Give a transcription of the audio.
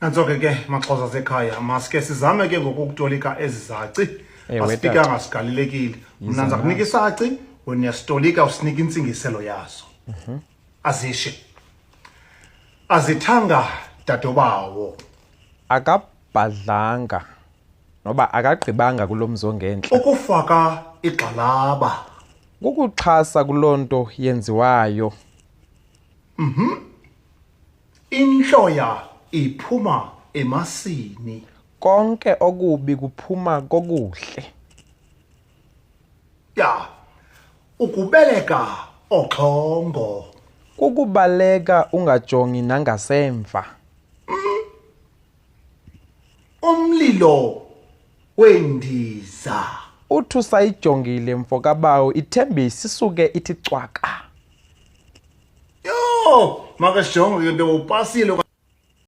Nantsoko ke maxhosa sekhaya maske sizame ke ngokukutolika ezizaci asifika ngasigalelekile mna ndiza kunika isaci wena uyasitolika usinika intsingiselo yazo azishi azithanga dadobawo akabhadlanga noba akagqibanga kulomzo ngenhla ukufaka igxalaba kukuxhasa kulonto yenziwayo inhloya iphuma emasini konke okubi kuphuma kokuhle ya ukubeleka oxhongo kukubaleka ungajongi nangasemva umlilo wendiza uthi usayijongile mfo kabawo ithembisi isuke ithi cwaka yo makasijonge into upasile